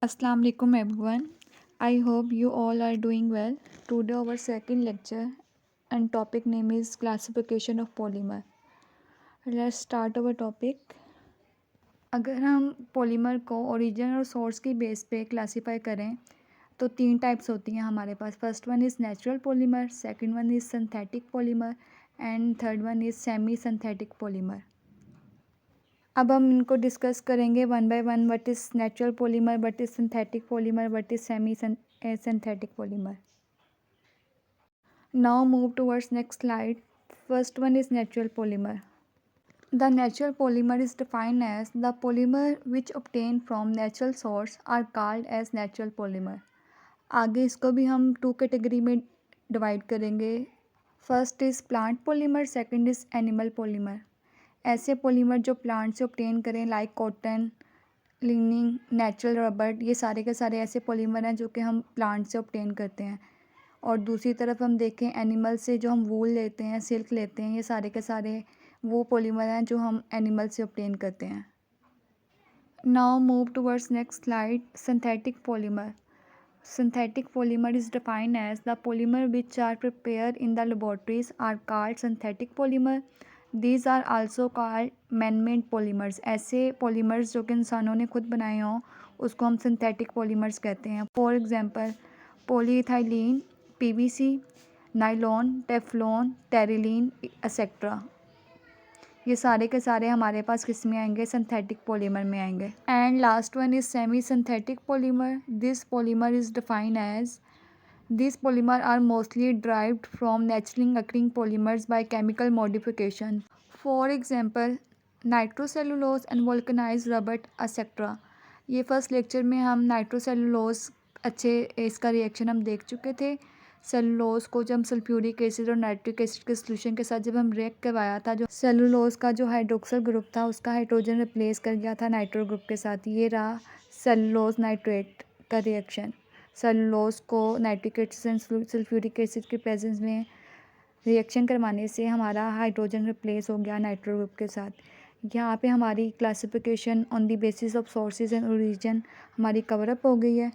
Assalamu alaikum everyone. I hope you all are doing well. Today our second lecture and topic name is classification of polymer. Let's start our topic. अगर हम polymer को origin और source की base पे classify करें तो 3 types होती हैं हमारे पास. First one is natural polymer, second one is synthetic polymer and third one is semi synthetic polymer. अब हम इनको डिस्कस करेंगे one by one. What is natural polymer, what is synthetic polymer, what is semi synthetic polymer. Now move towards next slide. First one is natural polymer. The natural polymer is defined as the polymer which obtained from natural source are called as natural polymer. आगे इसको भी हम 2 category में divide करेंगे. First is plant polymer, second is animal polymer. ऐसे polymer जो plant से obtain करें like cotton, linen, natural rubber, ये सारे के सारे ऐसे पॉलीमर हैं जो कि हम प्लांट से ऑब्टेन करते हैं. और दूसरी तरफ हम देखें एनिमल से जो हम वूल लेते हैं, सिल्क लेते हैं, ये सारे के सारे वो पॉलीमर हैं जो हम एनिमल से ऑब्टेन करते हैं. Now move towards next slide. Synthetic polymer. Synthetic polymer is defined as the polymer which are prepared in the laboratories are called synthetic polymer. These are also called man-made polymers. ऐसे polymers जो कि इंसानों ने खुद बनाए हों उसको हम synthetic polymers कहते हैं. For example, polyethylene, PVC, nylon, teflon, terylene, etc. ये सारे के सारे हमारे पास किस में आएंगे, सिंथेटिक पॉलीमर में आएंगे. And last one is semi synthetic polymer. This polymer is defined as these polymer are mostly derived from naturally occurring polymers by chemical modification. For example, nitrocellulose and vulcanized rubber etc. ये first lecture में हम nitrocellulose अच्छे इसका reaction हम देख चुके थे. Cellulose को जब सल्फ्यूरिक एसिड और नाइट्रिक एसिड के सोल्यूशन के साथ जब हम रिएक्ट करवाया था, जो सेलुलोज का जो हाइड्रोक्सल ग्रुप था उसका हाइड्रोजन रिप्लेस कर गया था नाइट्रो ग्रुप के साथ. ये रहा सेलुलोज नाइट्रेट का रिएक्शन. सेलुलोज को नाइट्रिक एसिड सल्फ्यूरिक एसिड के प्रेजेंस में रिएक्शन करवाने से हमारा हाइड्रोजन रिप्लेस हो गया नाइट्रो ग्रुप के साथ. यहाँ पे हमारी classification on the basis of sources and origin हमारी कवरअप हो गई है.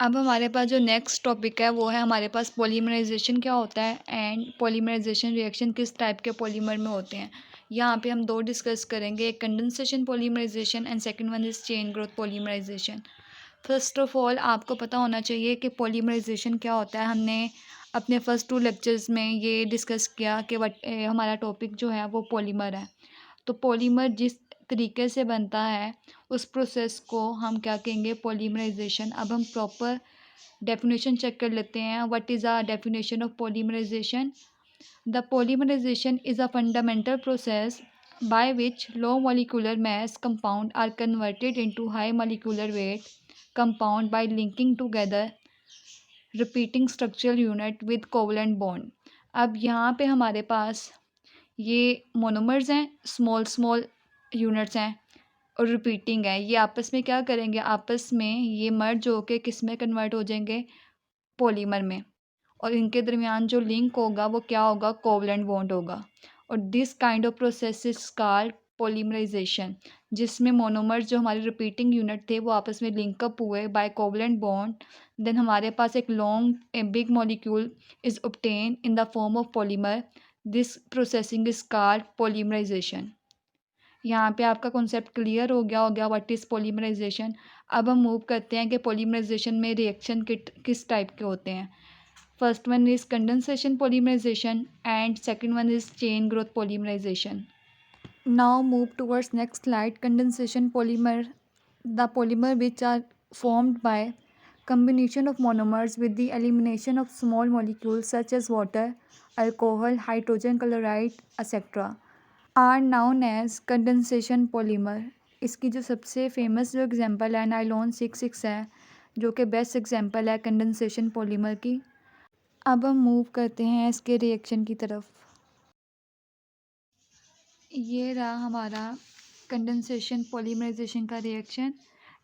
अब हमारे पास जो नेक्स्ट टॉपिक है वो है हमारे पास पॉलीमराइजेशन क्या होता है एंड पॉलीमराइजेशन रिएक्शन किस टाइप के पॉलीमर में होते हैं. यहाँ पे हम 2 डिस्कस करेंगे, एक condensation polymerization and second one is chain growth polymerization. First of all आपको पता होना चाहिए कि पॉलीमराइजेशन क्या होता है. हमने अपने फर्स्ट 2 लेक्चर्स में ये डिस्कस किया कि हमारा टॉपिक जो है वो पॉलीमर है. तो पॉलीमर जिस तरीके से बनता है उस प्रोसेस को हम क्या कहेंगे, पॉलीमराइजेशन. अब हम प्रॉपर डेफिनेशन चेक कर लेते हैं. What is a definition of polymerization. The polymerization is a fundamental process by which low molecular mass compound are converted into high molecular weight compound by linking together repeating structural unit with covalent bond. अब यहाँ पे हमारे पास ये monomers हैं, small small units हैं और repeating है. ये आपस में क्या करेंगे, आपस में ये मर्ज होके किस में कन्वर्ट हो जाएंगे, पॉलीमर में. और इनके दरमियान जो लिंक होगा वो क्या होगा, कोवलेंट बॉन्ड होगा. और this kind of process is called polymerization, जिसमें मोनोमर्स जो हमारे रिपीटिंग यूनिट थे वो आपस में लिंकअप हुए बाय कोवलेंट बॉन्ड. देन हमारे पास एक long big molecule is obtain in the form of polymer. This processing is called polymerization. यहाँ पे आपका कॉन्सेप्ट क्लियर हो गया व्हाट इज़ पॉलीमराइजेशन. अब हम मूव करते हैं कि पॉलीमराइजेशन में रिएक्शन किस टाइप के होते हैं. First one is condensation polymerization and second one is chain growth polymerization. Now move towards next slide. Condensation polymer. The polymer which are formed by combination of monomers with the elimination of small molecules such as water, alcohol, hydrogen chloride, etc. are known as condensation polymer. इसकी जो सबसे famous जो example है nylon 66 है, जो कि best example है condensation polymer की. अब हम मूव करते हैं इसके रिएक्शन की तरफ. ये रहा हमारा कंडेंसेशन पॉलीमराइजेशन का रिएक्शन.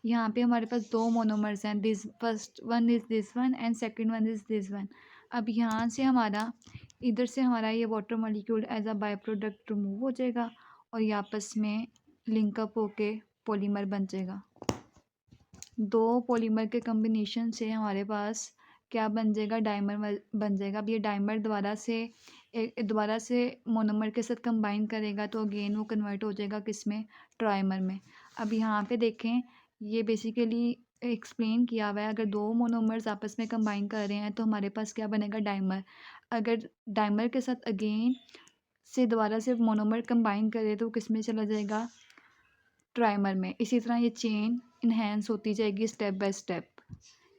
यहाँ पे हमारे पास 2 मोनोमर्स हैं. This first one is this one and second one is this one. अब यहाँ से हमारा इधर से हमारा ये water molecule as a by product remove हो जाएगा और ये आपस में लिंकअप होके पॉलीमर बन जाएगा. दो पॉलीमर के कॉम्बिनेशन से हमारे पास क्या बन जाएगा, डाइमर बन जाएगा। अब ये डाइमर दोबारा से मोनोमर के साथ कंबाइन करेगा तो अगेन वो कन्वर्ट हो जाएगा किस में, ट्राइमर में। अब यहाँ पे देखें, ये बेसिकली एक्सप्लेन किया हुआ है, अगर दो मोनोमर्स आपस में कंबाइन कर रहे हैं तो हमारे पास क्या बनेगा, डाइमर। अगर डाइमर के साथ अगेन से दोबारा से मोनोमर कंबाइन करे तो किस में चला जाएगा, ट्राइमर में। इसी तरह ये चेन इन्हेंस होती जाएगी स्टेप बाय स्टेप।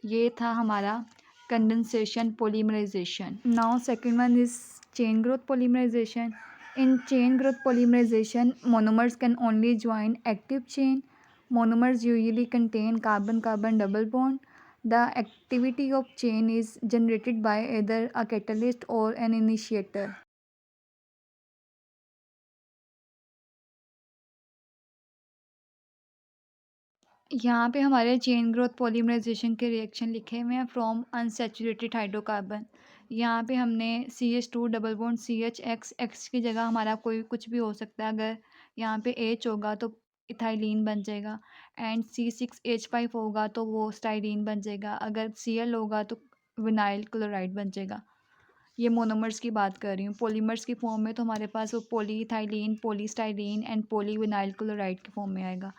ये था हमारा condensation polymerization. Now second one is chain growth polymerization. In chain growth polymerization, monomers can only join active chain. Monomers usually contain carbon-carbon double bond. The activity of chain is generated by either a catalyst or an initiator. यहाँ पे हमारे chain growth polymerisation के reaction लिखे हुए हैं from unsaturated hydrocarbon. यहाँ पे हमने CH2 double bond CH, X की जगह हमारा कोई कुछ भी हो सकता है। अगर यहाँ पे H होगा तो इथाइलिन बन जाएगा, एंड C6H5 होगा तो वो स्टाइरीन बन जाएगा। अगर Cl होगा तो विनाइल क्लोराइड बन जाएगा। ये मोनोमर्स की बात कर रही हूँ। पॉलीमर्स की फॉर्म में तो हमारे पास वो polyethylene, polystyrene and polyvinyl chloride की फॉर्म में आएगा।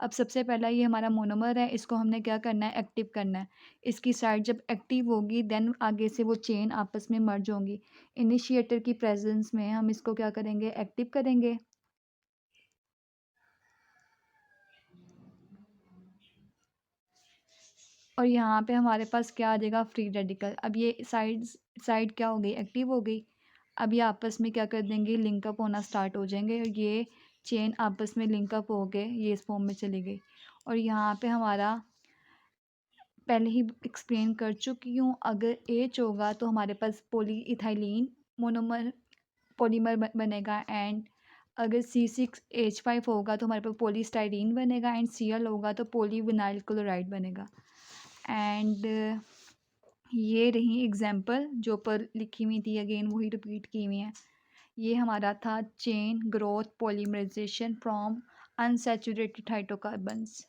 अब सबसे पहला ये हमारा मोनोमर है, इसको हमने क्या करना है, एक्टिव करना है। इसकी साइड जब एक्टिव होगी देन आगे से वो चेन आपस में मर्ज होंगी। इनिशिएटर की प्रेजेंस में हम इसको क्या करेंगे, एक्टिव करेंगे। और यहाँ पे हमारे पास क्या आ जाएगा, फ्री रेडिकल। अब ये साइड क्या हो गई, एक्टिव हो गई। अब ये आपस में क्या कर देंगे, लिंकअप होना स्टार्ट हो जाएंगे, और ये चेन आपस में लिंकअप हो गए, ये इस फॉर्म में चली गई। और यहाँ पे हमारा पहले ही एक्सप्लेन कर चुकी हूँ, अगर H होगा तो हमारे पास पॉलीइथाइलिन मोनोमर पॉलीमर बनेगा, एंड अगर C6H5 होगा तो हमारे पास पॉलीस्टाइरीन बनेगा, एंड Cl होगा तो पॉलीविनाइल क्लोराइड बनेगा। एंड ये रही एग्जाम्पल जो पर लिखी हुई थी, अगेन वही रिपीट की हुई हैं। ये हमारा था chain growth polymerization from unsaturated hydrocarbons.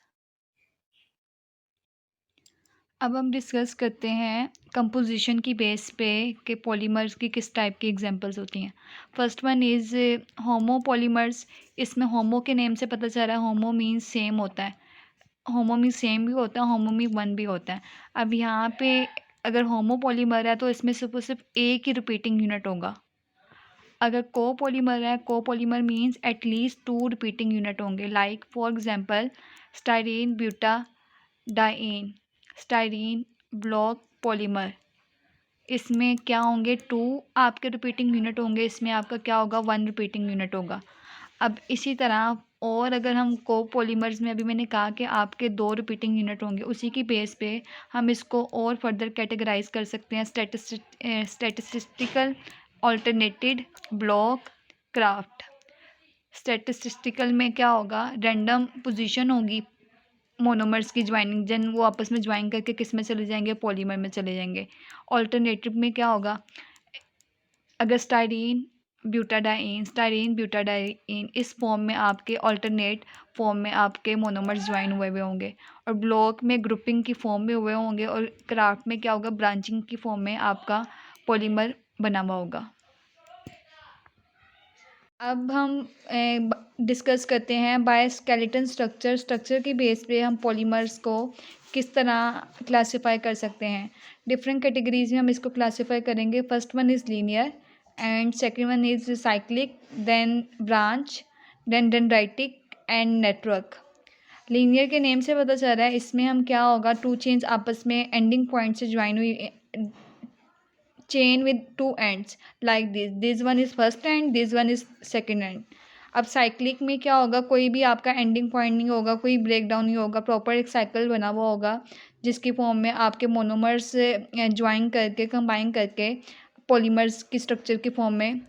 अब हम डिस्कस करते हैं कंपोजिशन की बेस पे कि पॉलीमर्स की किस टाइप की एग्जांपल्स होती हैं। First one is homo polymers. इसमें होमो के नेम से पता चल रहा है, होमो मीन्स सेम होता है। होमो मीन्स सेम भी होता है, होमो मीन वन भी होता है। अब यहाँ पे अगर होमो पॉलीमर है तो इसमें सिर्फ एक ही रिपीटिंग यूनिट होगा। अगर को पॉलीमर है, को polymer means at least 2 repeating unit होंगे। Like for example styrene butadiene, styrene block polymer. इसमें क्या होंगे, 2 आपके रिपीटिंग यूनिट होंगे, इसमें आपका क्या होगा, 1 रिपीटिंग यूनिट होगा। अब इसी तरह और अगर हम को पॉलीमर्स में अभी मैंने कहा कि आपके 2 रिपीटिंग यूनिट होंगे, उसी की बेस पे हम इसको और फर्दर कैटेगराइज कर सकते हैं। Statistical, alternated, block, craft. Statistical में क्या होगा, रैंडम पोजीशन होगी मोनोमर्स की ज्वाइनिंग, जन वो आपस में ज्वाइन करके किस में चले जाएंगे, पॉलीमर में चले जाएंगे। ऑल्टरनेटिव में क्या होगा, अगर स्टाइरीन ब्यूटाडाइन इस फॉर्म में आपके ऑल्टरनेट फॉर्म में आपके मोनोमर्स ज्वाइन हुए हुए होंगे, और ब्लॉक में ग्रुपिंग की फॉर्म में हुए होंगे, और क्राफ्ट में क्या होगा, ब्रांचिंग की फॉर्म में आपका पॉलीमर बना हुआ होगा। अब हम डिस्कस करते हैं बायोस्केलेटन स्ट्रक्चर की बेस पे हम पॉलीमर्स को किस तरह क्लासिफाई कर सकते हैं। डिफरेंट कैटेगरीज में हम इसको क्लासिफाई करेंगे। First one is linear, and second one is cyclic, then branch, then dendritic and network. Linear के नेम से पता चल रहा है, इसमें हम क्या होगा, 2 चेन्स आपस में एंडिंग पॉइंट से ज्वाइन हुई, chain with 2 ends like this one is first end, this one is second end. अब साइक्लिक में क्या होगा, कोई भी आपका एंडिंग पॉइंट नहीं होगा, कोई ब्रेक डाउन नहीं होगा, प्रॉपर एक साइकिल बना हुआ होगा जिसकी फॉर्म में आपके मोनोमर्स ज्वाइन करके कंबाइन करके पॉलीमर्स की स्ट्रक्चर की फॉर्म में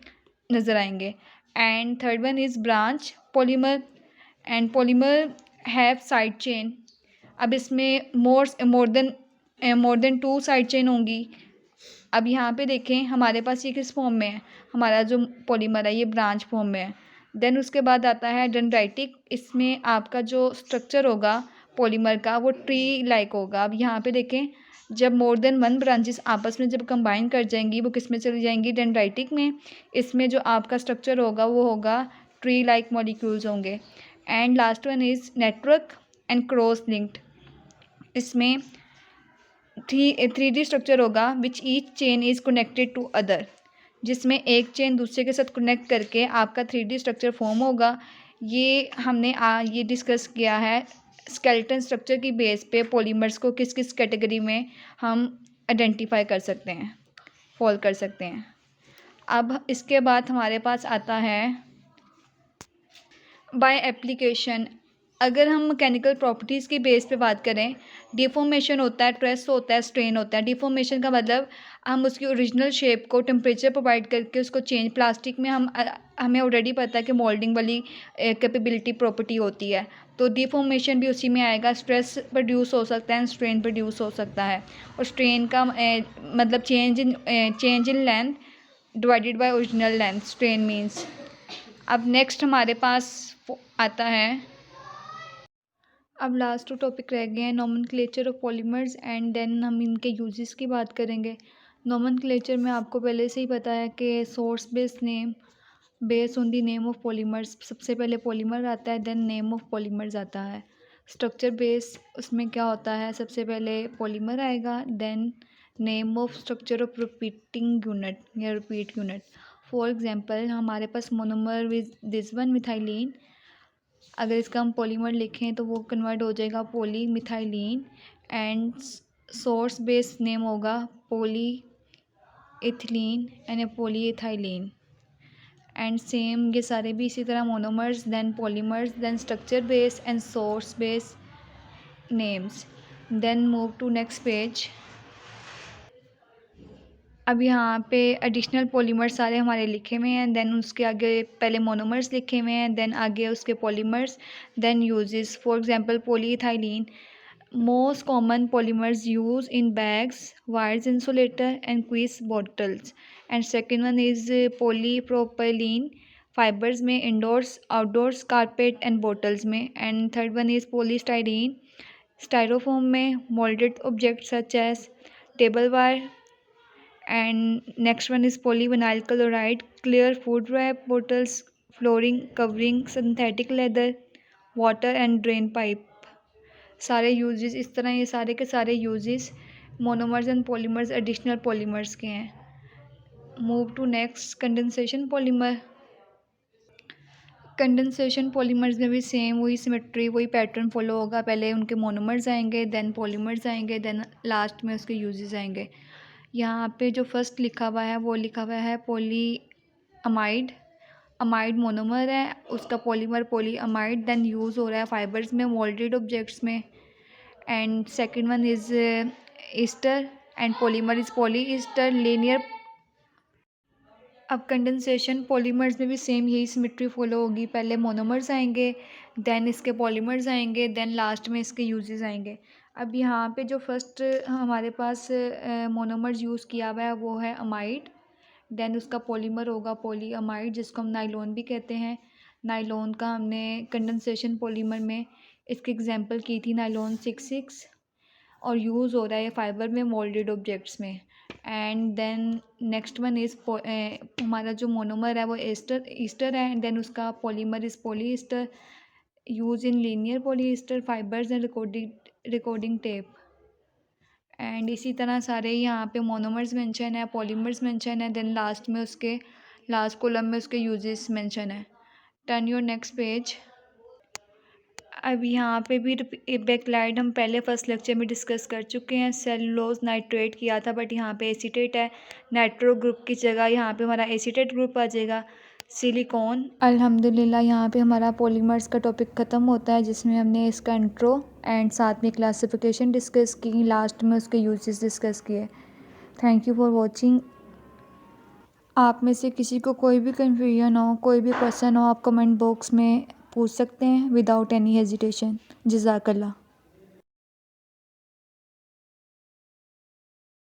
नज़र आएंगे। And third one is branch polymer, and polymer have side chain. अब इसमें मोर देन 2 साइड चेन होंगी। अब यहाँ पे देखें हमारे पास ये किस फॉर्म में है, हमारा जो पॉलीमर है ये ब्रांच फॉर्म में है। देन उसके बाद आता है डेंड्राइटिक। इसमें आपका जो स्ट्रक्चर होगा पॉलीमर का वो ट्री लाइक होगा। अब यहाँ पे देखें, जब मोर देन वन ब्रांचेस आपस में जब कंबाइन कर जाएंगी वो किस में चली जाएंगी, डेंड्राइटिक में। इसमें जो आपका स्ट्रक्चर होगा वो होगा ट्री लाइक मॉलिक्यूल्स होंगे। And last one is network and cross linked. इसमें 3D स्ट्रक्चर होगा which each chain is connected to other, जिसमें एक चेन दूसरे के साथ कनेक्ट करके आपका 3D स्ट्रक्चर फॉर्म होगा। ये हमने ये डिस्कस किया है स्केलेटन स्ट्रक्चर की बेस पे पॉलीमर्स को किस किस कैटेगरी में हम आइडेंटिफाई कर सकते हैं, फॉल कर सकते हैं। अब इसके बाद हमारे पास आता है बाय एप्लीकेशन। अगर हम मैकेनिकल प्रॉपर्टीज़ की बेस पे बात करें, डिफॉर्मेशन होता है, ट्रेस होता है, स्ट्रेन होता है। डिफॉर्मेशन का मतलब हम उसकी ओरिजिनल शेप को टेम्परेचर प्रोवाइड करके उसको चेंज, प्लास्टिक में हमें ऑलरेडी पता है कि मोल्डिंग वाली कैपेबिलिटी प्रॉपर्टी होती है, तो डिफॉर्मेशन भी उसी में आएगा। स्ट्रेस प्रोड्यूस हो सकता है, स्ट्रेन प्रोड्यूस हो सकता है। और स्ट्रेन का मतलब change in length divided by original length, strain means. अब नेक्स्ट हमारे पास आता है, अब लास्ट 2 टॉपिक रह गए हैं, nomenclature of polymers and then हम इनके यूजेस की बात करेंगे। नोमेनक्लेचर में आपको पहले से ही पता है कि source based name based on the name of polymers. सबसे पहले पॉलीमर आता है, देन नेम ऑफ पॉलीमर्स आता है। स्ट्रक्चर बेस उसमें क्या होता है, सबसे पहले पॉलीमर आएगा, then name of structure of repeating unit या रिपीट यूनिट। फॉर एग्जांपल हमारे पास monomer with this one methylene, अगर इसका हम पॉलीमर लिखें तो वो कन्वर्ट हो जाएगा polymethylene. And source base name होगा polyethylene and polyethylene. And same ये सारे भी इसी तरह monomers, then polymers, then structure base and source base names. Then move to next page. अब यहाँ पे एडिशनल पॉलीमर्स सारे हमारे लिखे हुए हैं, देन उसके आगे पहले मोनोमर्स लिखे हुए हैं, देन आगे उसके polymers, then uses. For example polyethylene, most common polymers use in bags, wires insulator and squeeze bottles. And second one is polypropylene, fibres में, indoors outdoors, carpet and bottles में। And third one is polystyrene, styrofoam में, moulded object such as table wire. And next one is polyvinyl chloride, clear food wrap bottles, flooring covering, synthetic leather, water and drain pipe। सारे uses इस तरह, ये सारे के सारे uses monomers and polymers additional polymers के हैं। Move to next, condensation polymer. Condensation polymers में भी सेम वही सिमेट्री, वही पैटर्न फॉलो होगा। पहले उनके मोनोमर्स आएंगे, देन पॉलीमर्स आएंगे, देन लास्ट में उसके यूजेस आएंगे। यहाँ पे जो फर्स्ट लिखा हुआ है वो लिखा हुआ है पॉली अमाइड। अमाइड मोनोमर है, उसका polymer polyamide, then use हो रहा है फाइबर्स में, मोल्डेड ऑब्जेक्ट्स में। And second one is ester and polymer is polyester linear. अब कंडेंसेशन पॉलीमर्स में भी सेम यही सिमेट्री फॉलो होगी। पहले मोनोमर्स आएंगे, देन इसके पॉलीमर्स आएंगे, देन लास्ट में इसके यूजेस आएंगे। अब यहाँ पे जो फर्स्ट हमारे पास मोनोमर्स यूज़ किया हुआ है वो है अमाइड, देन उसका पॉलीमर होगा पॉली अमाइड, जिसको हम नाइलॉन भी कहते हैं। नाइलॉन का हमने कंडेंसेशन पॉलीमर में इसकी एग्जांपल की थी नाइलॉन 66, और यूज़ हो रहा है फाइबर में, मोल्डेड ऑब्जेक्ट्स में। And then next one is हमारा जो मोनोमर है वो ईस्टर है, एंड देन उसका polymer is polyester, use in linear polyester fibres and recording tape. And इसी तरह सारे यहाँ पे मोनोमर्स मेंशन है, पॉलीमर्स मेंशन है, देन लास्ट में उसके लास्ट कॉलम में उसके यूजेस मेंशन है। Turn your next page. अब यहाँ पे भी बेक्लाइड हम पहले फर्स्ट लेक्चर में डिस्कस कर चुके हैं। सेलुलोज नाइट्रेट किया था, बट यहाँ पे एसीटेट है, नाइट्रो ग्रुप की जगह यहाँ पे हमारा एसीटेट ग्रुप आ जाएगा। सिलिकॉन। अल्हम्दुलिल्लाह यहाँ पे हमारा पॉलीमर्स का टॉपिक ख़त्म होता है, जिसमें हमने इसका इंट्रो एंड साथ में क्लासिफिकेशन डिस्कस की, लास्ट में उसके यूजेस डिस्कस किए। Thank you for watching. आप में से किसी को कोई भी कन्फ्यूजन हो, कोई भी क्वेश्चन हो, आप कमेंट बॉक्स में पूछ सकते हैं विदाउट एनी हेजिटेशन। जज़ाकल्लाह।